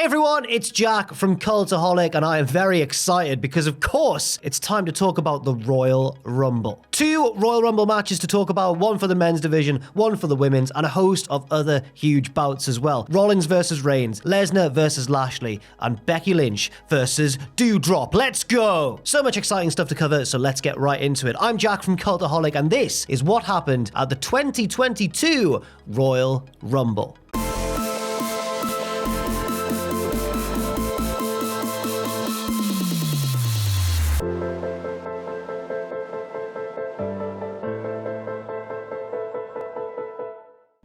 Hey everyone, it's Jack from Cultaholic, and I am very excited because, of course, it's time to talk about the Royal Rumble. 2 Royal Rumble matches to talk about, one for the men's division, one for the women's, and a host of other huge bouts as well. Rollins versus Reigns, Lesnar versus Lashley, and Becky Lynch versus Doudrop. Let's go! So much exciting stuff to cover, so let's get right into it. I'm Jack from Cultaholic, and this is what happened at the 2022 Royal Rumble.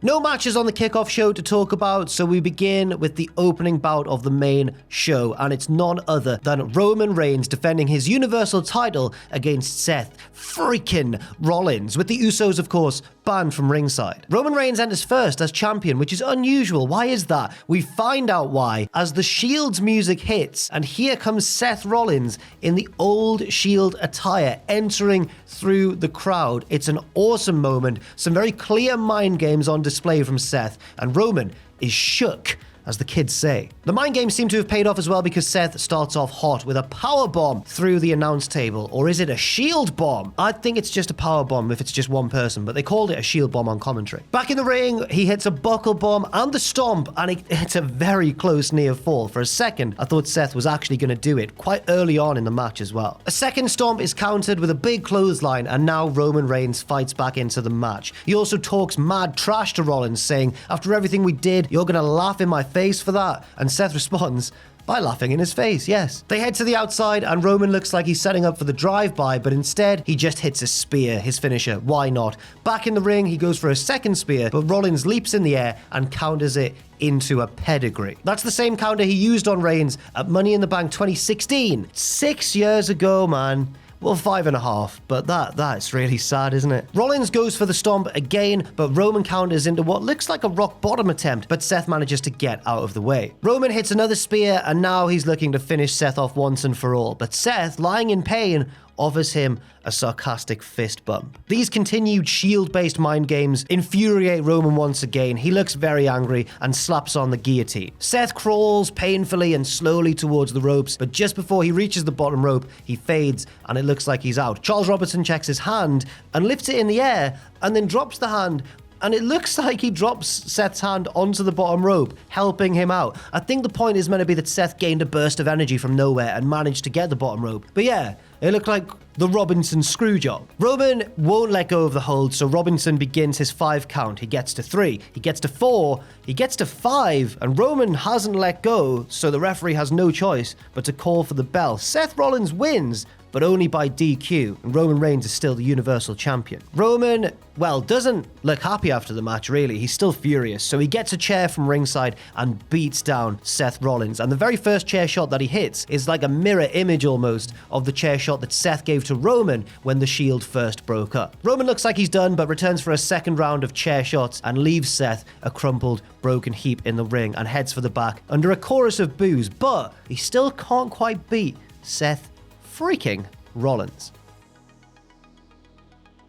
No matches on the kickoff show to talk about, so we begin with the opening bout of the main show, and it's none other than Roman Reigns defending his Universal title against Seth Freakin Rollins, with the Usos, of course, banned from ringside. Roman Reigns enters first as champion, which is unusual. Why is that? We find out why as the Shield's music hits, and here comes Seth Rollins in the old Shield attire, entering through the crowd. It's an awesome moment, some very clear mind games on display from Seth, and Roman is shook, as the kids say. The mind games seem to have paid off as well, because Seth starts off hot with a power bomb through the announce table. Or is it a shield bomb? I think it's just a power bomb if it's just one person, but they called it a shield bomb on commentary. Back in the ring, he hits a buckle bomb and the stomp, and it's a very close near fall. For a second, I thought Seth was actually going to do it quite early on in the match as well. A second stomp is countered with a big clothesline, and now Roman Reigns fights back into the match. He also talks mad trash to Rollins, saying, "After everything we did, you're going to laugh in my face for that?" And Seth responds by laughing in his face, yes. They head to the outside, and Roman looks like he's setting up for the drive-by, but instead he just hits a spear, his finisher. Why not? Back in the ring, he goes for a second spear, but Rollins leaps in the air and counters it into a pedigree. That's the same counter he used on Reigns at Money in the Bank 2016. 6 years ago, man. Well, 5.5, but that's really sad, isn't it? Rollins goes for the stomp again, but Roman counters into what looks like a rock bottom attempt, but Seth manages to get out of the way. Roman hits another spear, and now he's looking to finish Seth off once and for all, but Seth, lying in pain, offers him a sarcastic fist bump. These continued Shield-based mind games infuriate Roman once again. He looks very angry and slaps on the guillotine. Seth crawls painfully and slowly towards the ropes, but just before he reaches the bottom rope, he fades and it looks like he's out. Charles Robertson checks his hand and lifts it in the air and then drops the hand, and it looks like he drops Seth's hand onto the bottom rope, helping him out. I think the point is meant to be that Seth gained a burst of energy from nowhere and managed to get the bottom rope. But yeah, it looked like the Robinson screw job. Roman won't let go of the hold, so Robinson begins his 5 count. He gets to 3, he gets to 4, he gets to 5, and Roman hasn't let go, so the referee has no choice but to call for the bell. Seth Rollins wins, but only by DQ, and Roman Reigns is still the Universal Champion. Roman, well, doesn't look happy after the match, really. He's still furious, so he gets a chair from ringside and beats down Seth Rollins. And the very first chair shot that he hits is like a mirror image almost of the chair shot that Seth gave to Roman when the Shield first broke up. Roman looks like he's done, but returns for a second round of chair shots and leaves Seth a crumpled, broken heap in the ring and heads for the back under a chorus of boos, but he still can't quite beat Seth Freaking Rollins.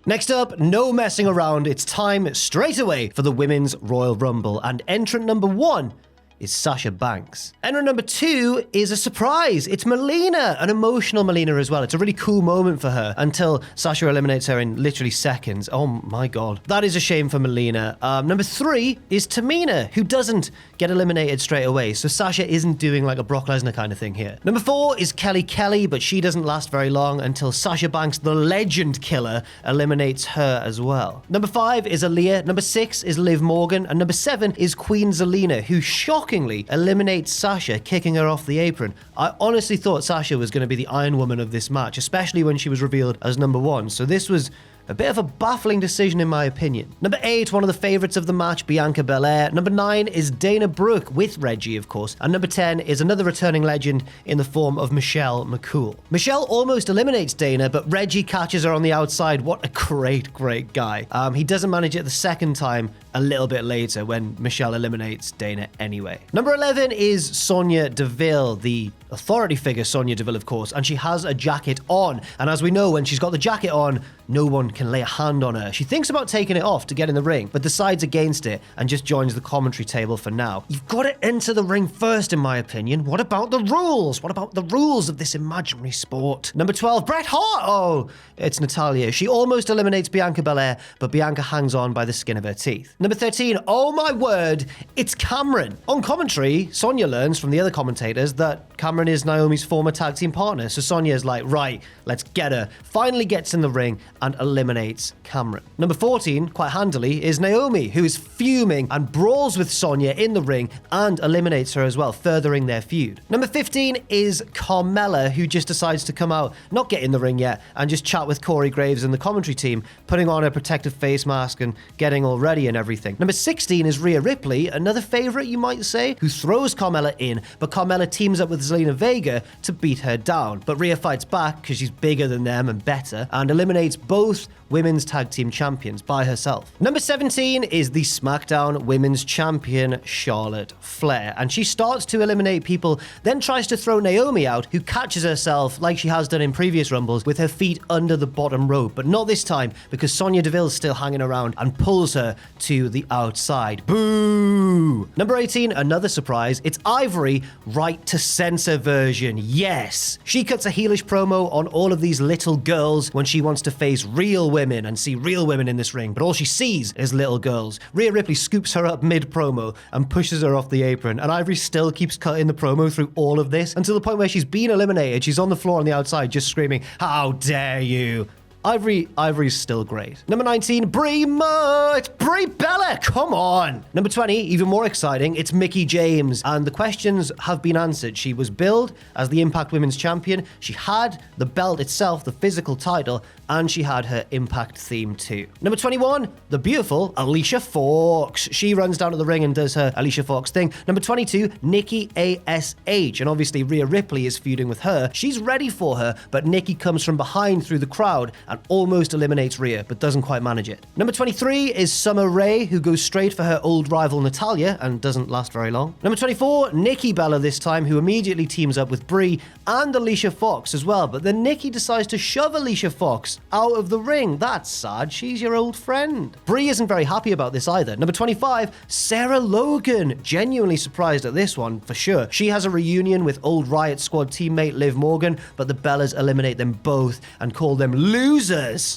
Next up, no messing around, it's time straight away for the Women's Royal Rumble, and entrant number 1 is Sasha Banks. Entrant number 2 is a surprise. It's Melina, an emotional Melina as well. It's a really cool moment for her until Sasha eliminates her in literally seconds. Oh my god. That is a shame for Melina. Number 3 is Tamina, who doesn't get eliminated straight away. So Sasha isn't doing like a Brock Lesnar kind of thing here. Number 4 is Kelly, but she doesn't last very long until Sasha Banks, the legend killer, eliminates her as well. Number 5 is Aaliyah. Number 6 is Liv Morgan. And number 7 is Queen Zelina, who shockingly eliminates Sasha, kicking her off the apron. I honestly thought Sasha was going to be the Iron Woman of this match, especially when she was revealed as number 1. So this was a bit of a baffling decision in my opinion. Number 8, one of the favorites of the match, Bianca Belair. Number 9 is Dana Brooke, with Reggie, of course. And number 10 is another returning legend in the form of Michelle McCool. Michelle almost eliminates Dana, but Reggie catches her on the outside. What a great guy. He doesn't manage it the second time, a little bit later when Michelle eliminates Dana anyway. Number 11 is Sonya Deville, the authority figure, Sonya Deville, of course, and she has a jacket on. And as we know, when she's got the jacket on, no one can lay a hand on her. She thinks about taking it off to get in the ring, but decides against it and just joins the commentary table for now. You've got to enter the ring first, in my opinion. What about the rules? What about the rules of this imaginary sport? Number 12, Bret Hart. Oh, it's Natalya. She almost eliminates Bianca Belair, but Bianca hangs on by the skin of her teeth. Number 13, oh my word, it's Cameron. On commentary, Sonya learns from the other commentators that Cameron is Naomi's former tag team partner, so Sonya's like, right, let's get her. Finally gets in the ring and eliminates Cameron. Number 14, quite handily, is Naomi, who is fuming and brawls with Sonya in the ring and eliminates her as well, furthering their feud. Number 15 is Carmella, who just decides to come out, not get in the ring yet, and just chat with Corey Graves and the commentary team, putting on a protective face mask and getting all ready and everything. Number 16 is Rhea Ripley, another favorite, you might say, who throws Carmella in, but Carmella teams up with Zelina Vega to beat her down. But Rhea fights back because she's bigger than them and better, and eliminates both women's tag team champions by herself. Number 17 is the SmackDown Women's Champion, Charlotte Flair, and she starts to eliminate people, then tries to throw Naomi out, who catches herself, like she has done in previous Rumbles, with her feet under the bottom rope, but not this time, because Sonya Deville's still hanging around and pulls her to the outside. Boo! Number 18, another surprise, it's Ivory, right to censor version, yes! She cuts a heelish promo on all of these little girls when she wants to face real women and see real women in this ring, but all she sees is little girls. Rhea Ripley scoops her up mid-promo and pushes her off the apron, and Ivory still keeps cutting the promo through all of this until the point where she's been eliminated. She's on the floor on the outside just screaming, "How dare you!" Ivory's still great. Number 19, Brie Bella, come on. Number 20, even more exciting, it's Mickie James, and the questions have been answered. She was billed as the Impact Women's Champion, she had the belt itself, the physical title, and she had her Impact theme too. Number 21, the beautiful Alicia Fox. She runs down to the ring and does her Alicia Fox thing. Number 22, Nikki ASH, and obviously Rhea Ripley is feuding with her. She's ready for her, but Nikki comes from behind through the crowd and almost eliminates Rhea, but doesn't quite manage it. Number 23 is Summer Rae, who goes straight for her old rival Natalya and doesn't last very long. Number 24, Nikki Bella this time, who immediately teams up with Brie and Alicia Fox as well, but then Nikki decides to shove Alicia Fox out of the ring. That's sad, she's your old friend. Brie isn't very happy about this either. Number 25, Sarah Logan. Genuinely surprised at this one, for sure. She has a reunion with old Riot Squad teammate Liv Morgan, but the Bellas eliminate them both and call them losers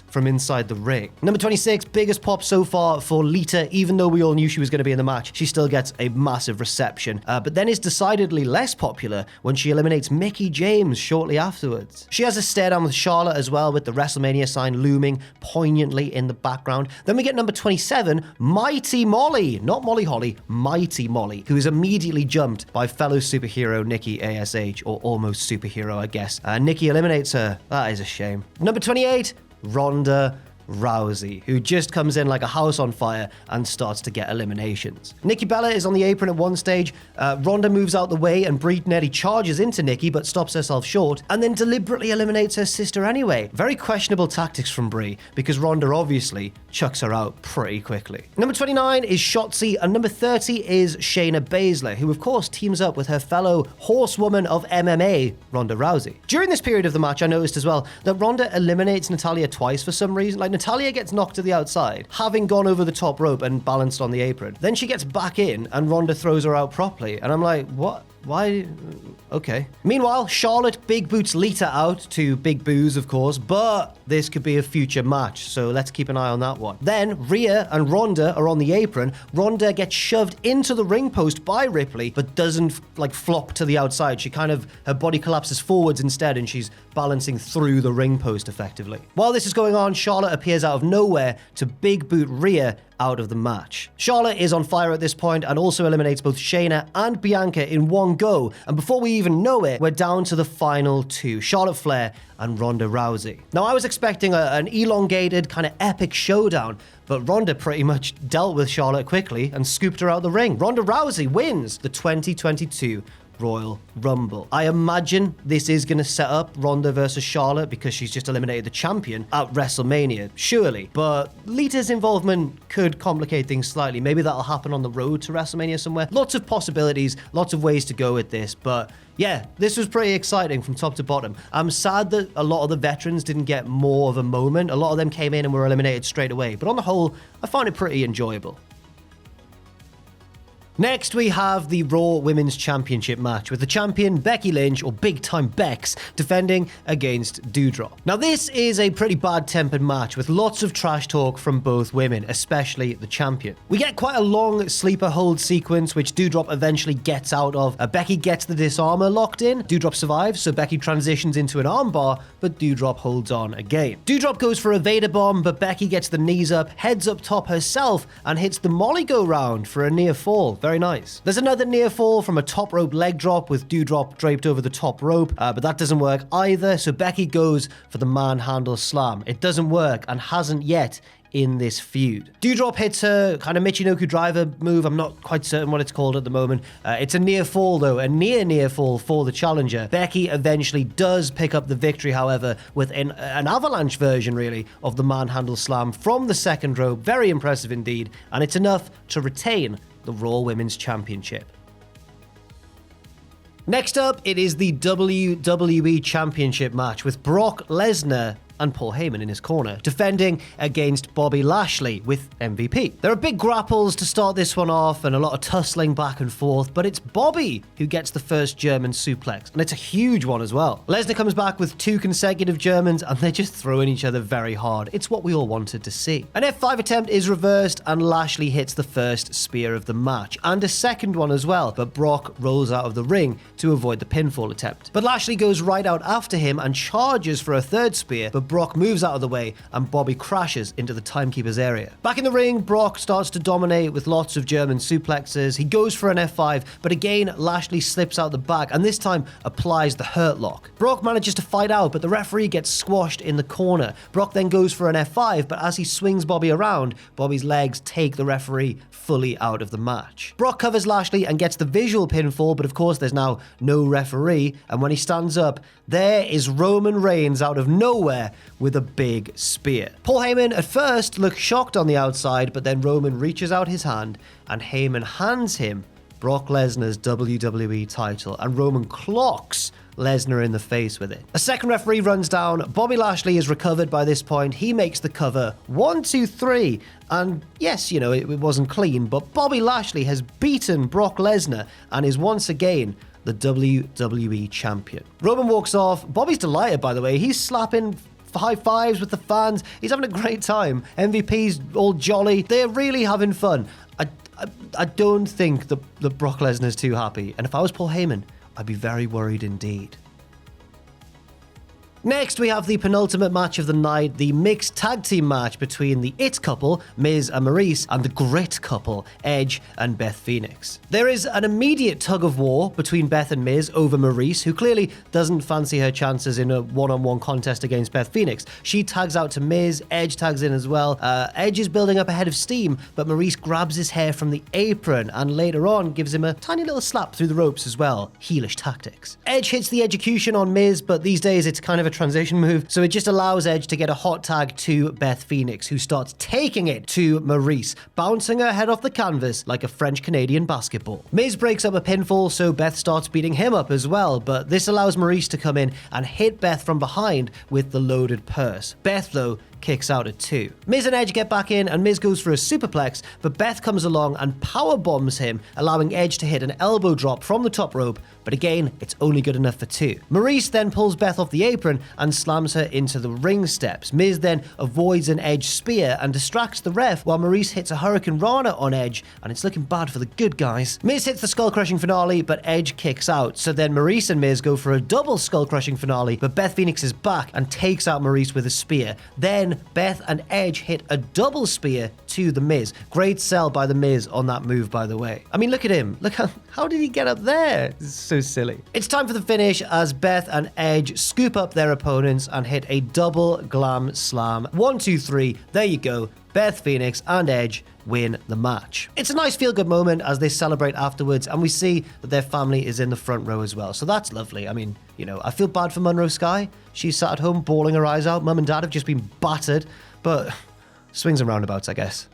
from inside the ring. Number 26, biggest pop so far for Lita. Even though we all knew she was going to be in the match, she still gets a massive reception, but then is decidedly less popular when she eliminates Mickie James shortly afterwards. She has a stare down with Charlotte as well, with the WrestleMania sign looming poignantly in the background. Then we get number 27, Mighty Molly, not Molly Holly, Mighty Molly, who is immediately jumped by fellow superhero Nikki ASH, or almost superhero, I guess. Nikki eliminates her. That is a shame. Number 28, Ronda Rousey, who just comes in like a house on fire and starts to get eliminations. Nikki Bella is on the apron at one stage. Ronda moves out the way and Brie nearly charges into Nikki but stops herself short and then deliberately eliminates her sister anyway. Very questionable tactics from Brie, because Ronda obviously chucks her out pretty quickly. Number 29 is Shotzi, and number 30 is Shayna Baszler, who of course teams up with her fellow horsewoman of MMA, Ronda Rousey. During this period of the match, I noticed as well that Ronda eliminates Natalya twice for some reason. Like, Natalya gets knocked to the outside, having gone over the top rope and balanced on the apron. Then she gets back in and Ronda throws her out properly. And I'm like, what? Why? Okay. Meanwhile, Charlotte big boots Lita out to big boos, of course, but this could be a future match, so let's keep an eye on that one. Then Rhea and Ronda are on the apron. Ronda gets shoved into the ring post by Ripley, but doesn't like flop to the outside. She her body collapses forwards instead, and she's balancing through the ring post effectively. While this is going on, Charlotte appears out of nowhere to big boot Rhea out of the match. Charlotte is on fire at this point and also eliminates both Shayna and Bianca in one go, and before we even know it, we're down to the final two, Charlotte Flair and Ronda Rousey. Now, I was expecting an elongated kind of epic showdown, but Ronda pretty much dealt with Charlotte quickly and scooped her out the ring. Ronda Rousey wins the 2022 Royal Rumble. I imagine this is going to set up Ronda versus Charlotte because she's just eliminated the champion at WrestleMania, surely. But Lita's involvement could complicate things slightly. Maybe that'll happen on the road to WrestleMania somewhere. Lots of possibilities, lots of ways to go with this, but yeah, this was pretty exciting from top to bottom. I'm sad that a lot of the veterans didn't get more of a moment. A lot of them came in and were eliminated straight away, but on the whole, I found it pretty enjoyable. Next, we have the Raw Women's Championship match with the champion Becky Lynch, or Big Time Bex, defending against Doudrop. Now, this is a pretty bad-tempered match with lots of trash talk from both women, especially the champion. We get quite a long sleeper hold sequence, which Doudrop eventually gets out of. Becky gets the disarmor locked in. Doudrop survives, so Becky transitions into an armbar, but Doudrop holds on again. Doudrop goes for a Vader bomb, but Becky gets the knees up, heads up top herself, and hits the Molly go round for a near fall. Very nice. There's another near fall from a top rope leg drop with Doudrop draped over the top rope, but that doesn't work either, so Becky goes for the manhandle slam. It doesn't work and hasn't yet in this feud. Doudrop hits her kind of Michinoku driver move. I'm not quite certain what it's called at the moment. It's a near fall though, a near fall for the challenger. Becky eventually does pick up the victory, however, with an avalanche version really of the manhandle slam from the second rope. Very impressive indeed, and it's enough to retain the Raw Women's Championship. Next up, it is the WWE Championship match with Brock Lesnar and Paul Heyman in his corner, defending against Bobby Lashley with MVP. There are big grapples to start this one off and a lot of tussling back and forth, but it's Bobby who gets the first German suplex, and it's a huge one as well. Lesnar comes back with 2 consecutive Germans, and they're just throwing each other very hard. It's what we all wanted to see. An F5 attempt is reversed, and Lashley hits the first spear of the match, and a second one as well, but Brock rolls out of the ring to avoid the pinfall attempt. But Lashley goes right out after him and charges for a third spear, but Brock moves out of the way and Bobby crashes into the timekeeper's area. Back in the ring, Brock starts to dominate with lots of German suplexes. He goes for an F5, but again, Lashley slips out the back and this time applies the hurt lock. Brock manages to fight out, but the referee gets squashed in the corner. Brock then goes for an F5, but as he swings Bobby around, Bobby's legs take the referee fully out of the match. Brock covers Lashley and gets the visual pinfall, but of course there's now no referee, and when he stands up, there is Roman Reigns out of nowhere with a big spear. Paul Heyman at first looks shocked on the outside, but then Roman reaches out his hand and Heyman hands him Brock Lesnar's WWE title, and Roman clocks Lesnar in the face with it. A second referee runs down. Bobby Lashley is recovered by this point. He makes the cover 1, 2, 3. And yes, it wasn't clean, but Bobby Lashley has beaten Brock Lesnar and is once again the WWE champion. Roman walks off. Bobby's delighted, by the way. He's slapping high fives with the fans. He's having a great time. MVP's all jolly. They're really having fun. I don't think that Brock Lesnar's too happy. And if I was Paul Heyman, I'd be very worried indeed. Next, we have the penultimate match of the night, the mixed tag team match between the It couple, Miz and Maryse, and the Grit couple, Edge and Beth Phoenix. There is an immediate tug of war between Beth and Miz over Maryse, who clearly doesn't fancy her chances in a one-on-one contest against Beth Phoenix. She tags out to Miz, Edge tags in as well. Edge is building up a head of steam, but Maryse grabs his hair from the apron and later on gives him a tiny little slap through the ropes as well. Heelish tactics. Edge hits the execution on Miz, but these days it's kind of a transition move, so it just allows Edge to get a hot tag to Beth Phoenix, who starts taking it to Maryse, bouncing her head off the canvas like a French-Canadian basketball. Miz breaks up a pinfall, so Beth starts beating him up as well, but this allows Maryse to come in and hit Beth from behind with the loaded purse. Beth, though, kicks out at 2. Miz and Edge get back in, and Miz goes for a superplex, but Beth comes along and power bombs him, allowing Edge to hit an elbow drop from the top rope, but again, it's only good enough for 2. Maryse then pulls Beth off the apron and slams her into the ring steps. Miz then avoids an Edge spear and distracts the ref while Maryse hits a Hurricane Rana on Edge, and it's looking bad for the good guys. Miz hits the skull-crushing finale, but Edge kicks out, so then Maryse and Miz go for a double skull-crushing finale, but Beth Phoenix is back and takes out Maryse with a spear. Then Beth and Edge hit a double spear to The Miz. Great sell by The Miz on that move, by the way. I mean, look at him. Look how did he get up there? It's so silly. It's time for the finish as Beth and Edge scoop up their opponents and hit a double glam slam. 1, 2, 3. There you go. Beth Phoenix and Edge win the match. It's a nice feel-good moment as they celebrate afterwards, and we see that their family is in the front row as well. So that's lovely. I mean, you know, I feel bad for Monroe Sky. She's sat at home bawling her eyes out. Mum and Dad have just been battered, but swings and roundabouts, I guess.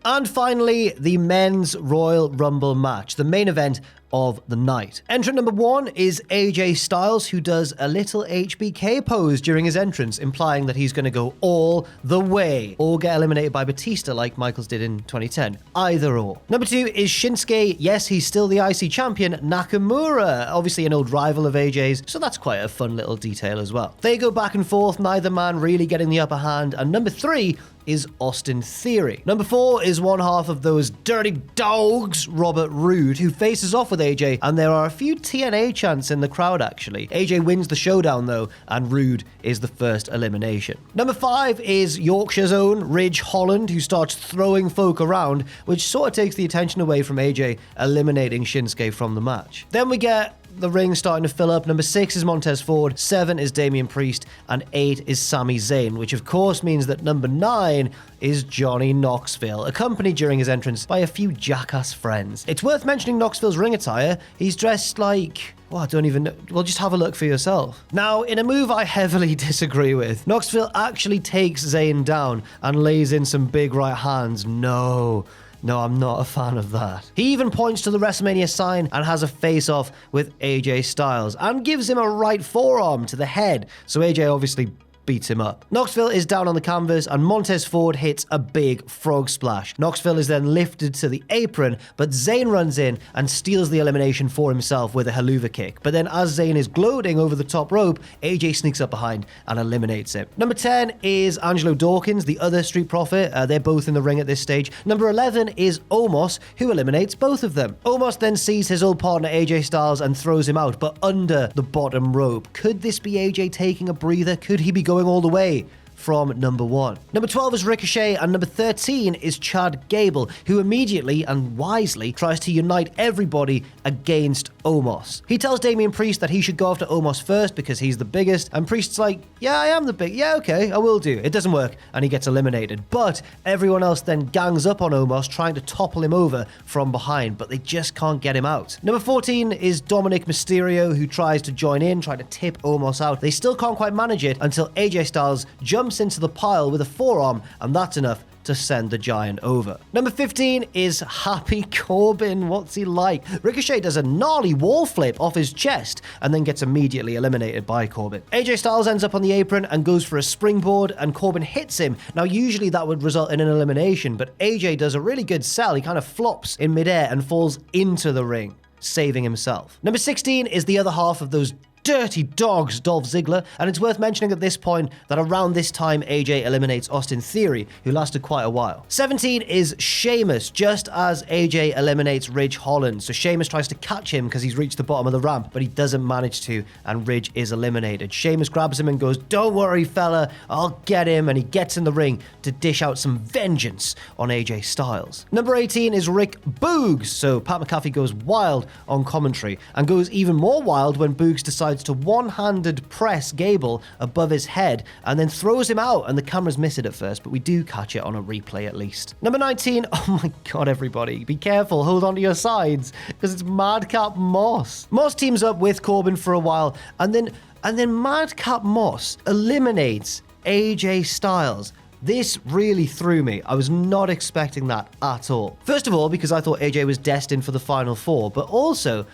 And finally, the men's Royal Rumble match, the main event of the night. Entrant number 1 is AJ Styles, who does a little HBK pose during his entrance, implying that he's going to go all the way, or get eliminated by Batista like Michaels did in 2010. Either or. Number 2 is Shinsuke. Yes, he's still the IC champion, Nakamura, obviously an old rival of AJ's, so that's quite a fun little detail as well. They go back and forth, neither man really getting the upper hand. And number 3 is Austin Theory. Number 4 is one half of those dirty dogs, Robert Roode, who faces off with AJ, and there are a few TNA chants in the crowd actually. AJ wins the showdown though, and Roode is the first elimination. Number 5 is Yorkshire's own Ridge Holland, who starts throwing folk around, which sort of takes the attention away from AJ eliminating Shinsuke from the match. Then we get the ring starting to fill up. Number 6 is Montez Ford, 7 is Damian Priest, and 8 is Sami Zayn, which of course means that number 9 is Johnny Knoxville, accompanied during his entrance by a few jackass friends. It's worth mentioning Knoxville's ring attire. He's dressed like... well, I don't even know. Well, just have a look for yourself. Now, in a move I heavily disagree with, Knoxville actually takes Zayn down and lays in some big right hands. No, I'm not a fan of that. He even points to the WrestleMania sign and has a face-off with AJ Styles and gives him a right forearm to the head. So AJ obviously beats him up. Knoxville is down on the canvas and Montez Ford hits a big frog splash. Knoxville is then lifted to the apron, but Zayn runs in and steals the elimination for himself with a haluva kick. But then as Zayn is gloating over the top rope, AJ sneaks up behind and eliminates him. Number 10 is Angelo Dawkins, the other Street Profit. They're both in the ring at this stage. Number 11 is Omos, who eliminates both of them. Omos then sees his old partner AJ Styles and throws him out, but under the bottom rope. Could this be AJ taking a breather? Could he be going all the way from number 1? Number 12 is Ricochet, and number 13 is Chad Gable, who immediately and wisely tries to unite everybody against Omos. He tells Damian Priest that he should go after Omos first because he's the biggest, and Priest's like, yeah, I am the big, yeah, okay, I will do. It doesn't work, and he gets eliminated. But everyone else then gangs up on Omos, trying to topple him over from behind, but they just can't get him out. Number 14 is Dominic Mysterio, who tries to join in, trying to tip Omos out. They still can't quite manage it until AJ Styles jumps into the pile with a forearm, and that's enough to send the giant over. Number 15 is Happy Corbin. What's he like? Ricochet does a gnarly wall flip off his chest and then gets immediately eliminated by Corbin. AJ Styles ends up on the apron and goes for a springboard, and Corbin hits him. Now, usually that would result in an elimination, but AJ does a really good sell. He kind of flops in midair and falls into the ring, saving himself. Number 16 is the other half of those dirty dogs, Dolph Ziggler, and it's worth mentioning at this point that around this time AJ eliminates Austin Theory, who lasted quite a while. 17 is Sheamus, just as AJ eliminates Ridge Holland. So Sheamus tries to catch him because he's reached the bottom of the ramp, but he doesn't manage to, and Ridge is eliminated. Sheamus grabs him and goes, "Don't worry, fella, I'll get him," and he gets in the ring to dish out some vengeance on AJ Styles. Number 18 is Rick Boogs. So Pat McAfee goes wild on commentary and goes even more wild when Boogs decides to one-handed press Gable above his head and then throws him out, and the cameras miss it at first, but we do catch it on a replay at least. Number 19, oh my god, everybody, be careful, hold on to your sides, because it's Madcap Moss. Moss teams up with Corbin for a while, and then Madcap Moss eliminates AJ Styles. This really threw me. I was not expecting that at all. First of all, because I thought AJ was destined for the Final Four, but also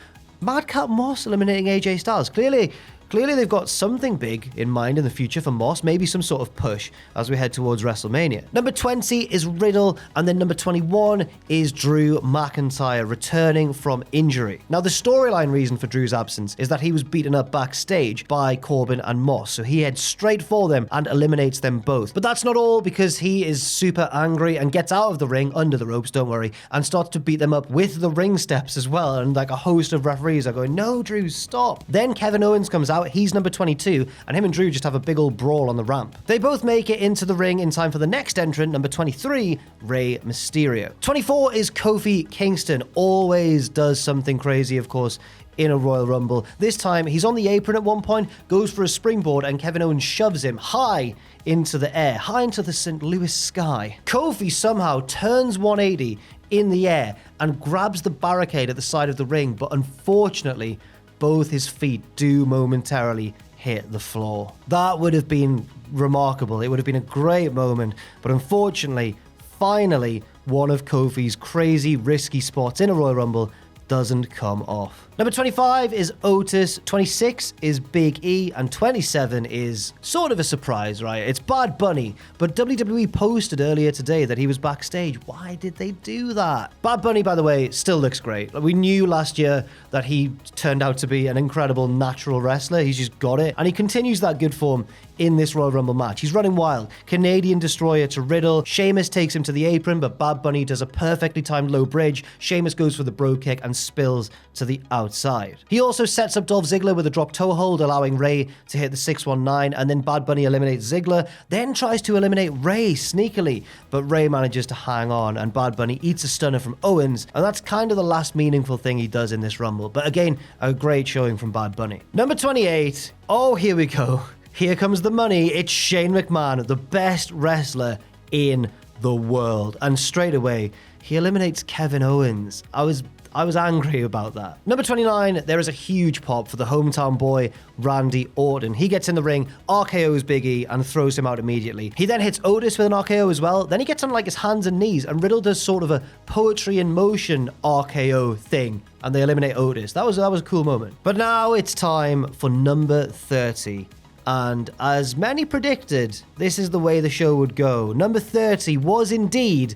Madcap Moss eliminating AJ Styles. Clearly they've got something big in mind in the future for Moss, maybe some sort of push as we head towards WrestleMania. Number 20 is Riddle, and then number 21 is Drew McIntyre, returning from injury. Now, the storyline reason for Drew's absence is that he was beaten up backstage by Corbin and Moss, so he heads straight for them and eliminates them both. But that's not all, because he is super angry and gets out of the ring, under the ropes, don't worry, and starts to beat them up with the ring steps as well, and like a host of referees are going, "No, Drew, stop." Then Kevin Owens comes out out. He's number 22, and him and Drew just have a big old brawl on the ramp. They both make it into the ring in time for the next entrant, number 23, Rey Mysterio. 24 is Kofi Kingston. Always does something crazy, of course, in a Royal Rumble. This time, he's on the apron at one point, goes for a springboard, and Kevin Owens shoves him high into the air, high into the St. Louis sky. Kofi somehow turns 180 in the air and grabs the barricade at the side of the ring, but unfortunately, both his feet do momentarily hit the floor. That would have been remarkable. It would have been a great moment, but unfortunately, finally, one of Kofi's crazy, risky spots in a Royal Rumble doesn't come off. Number 25 is Otis, 26 is Big E, and 27 is sort of a surprise, right? It's Bad Bunny, but WWE posted earlier today that he was backstage. Why did they do that? Bad Bunny, by the way, still looks great. We knew last year that he turned out to be an incredible natural wrestler. He's just got it, and he continues that good form in this Royal Rumble match. He's running wild. Canadian Destroyer to Riddle. Sheamus takes him to the apron, but Bad Bunny does a perfectly timed low bridge. Sheamus goes for the bro kick and spills to the outside. He also sets up Dolph Ziggler with a drop toe hold, allowing Rey to hit the 619, and then Bad Bunny eliminates Ziggler, then tries to eliminate Rey sneakily, but Rey manages to hang on, and Bad Bunny eats a stunner from Owens, and that's kind of the last meaningful thing he does in this Rumble. But again, a great showing from Bad Bunny. Number 28. Oh, here we go. Here comes the money. It's Shane McMahon, the best wrestler in the world. And straight away, he eliminates Kevin Owens. I was angry about that. Number 29, there is a huge pop for the hometown boy, Randy Orton. He gets in the ring, RKO's Big E, and throws him out immediately. He then hits Otis with an RKO as well. Then he gets on like his hands and knees, and Riddle does sort of a poetry in motion RKO thing, and they eliminate Otis. That was a cool moment. But now it's time for number 30. And as many predicted, this is the way the show would go. Number 30 was indeed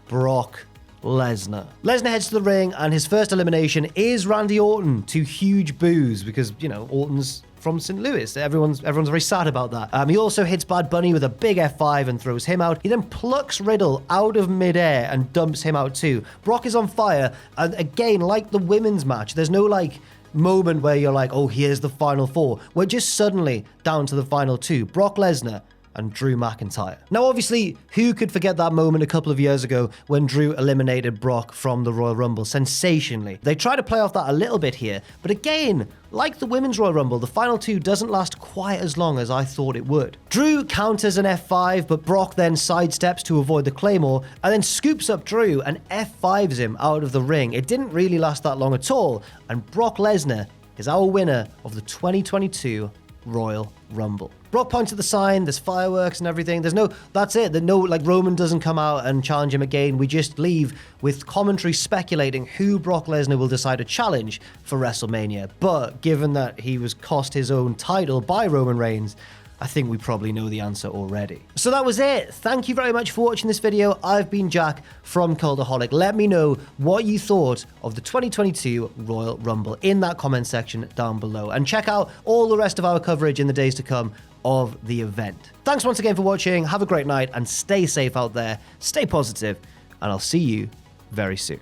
Brock Lesnar. Lesnar heads to the ring, and his first elimination is Randy Orton to huge boos because, you know, Orton's from St. Louis. Everyone's very sad about that. He also hits Bad Bunny with a big F5 and throws him out. He then plucks Riddle out of midair and dumps him out too. Brock is on fire, and again, like the women's match, there's no like moment where you're like, oh, here's the final four. We're just suddenly down to the final two. Brock Lesnar and Drew McIntyre. Now, obviously, who could forget that moment a couple of years ago when Drew eliminated Brock from the Royal Rumble sensationally? They try to play off that a little bit here, but again, like the women's Royal Rumble, the final two doesn't last quite as long as I thought it would. Drew counters an F5, but Brock then sidesteps to avoid the Claymore and then scoops up Drew and F5s him out of the ring. It didn't really last that long at all, and Brock Lesnar is our winner of the 2022 Royal Rumble. Brock points at the sign, there's fireworks and everything. That's it. Roman doesn't come out and challenge him again. We just leave with commentary speculating who Brock Lesnar will decide to challenge for WrestleMania. But given that he was cost his own title by Roman Reigns, I think we probably know the answer already. So that was it. Thank you very much for watching this video. I've been Jack from Cultaholic. Let me know what you thought of the 2022 Royal Rumble in that comment section down below. And check out all the rest of our coverage in the days to come of the event. Thanks once again for watching. Have a great night and stay safe out there. Stay positive, and I'll see you very soon.